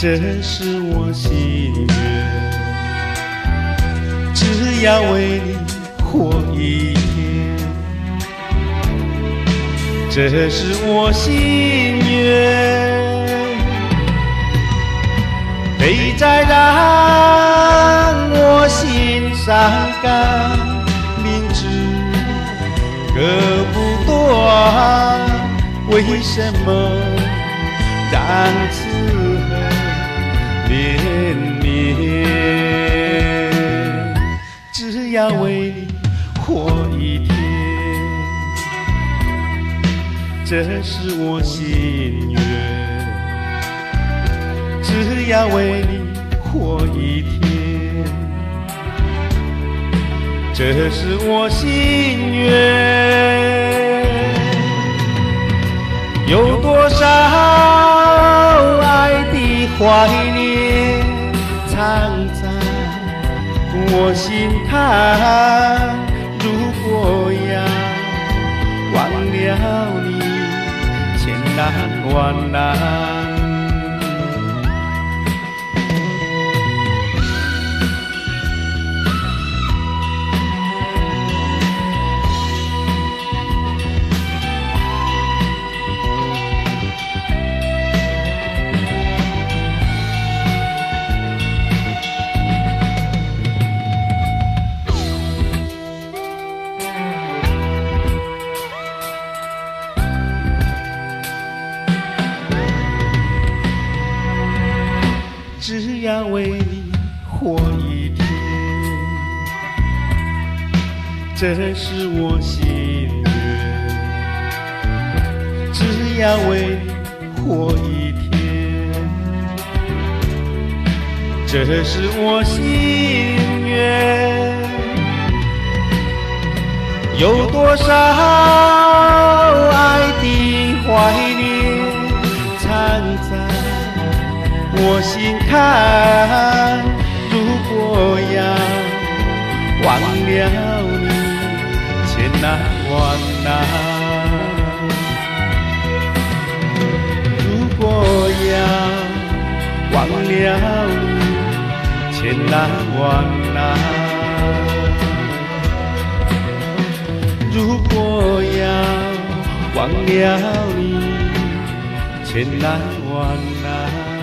这是我心愿，只要为你活一天，这是我心愿。别再让我心伤感，明知割不断，为什么让此恨绵绵？只要为你活一天，这是我心愿。只要为你活一天，这是我心愿。有多少爱的怀念藏在我心坎，如果要忘了你，千难万难。只要为你活一天，这是我心愿。只要为你活一天，这是我心愿。有多少爱的怀念藏在我心坎，如果要忘了你，千难万难。如果要忘了你，千难万难。如果要忘了你，千难万难。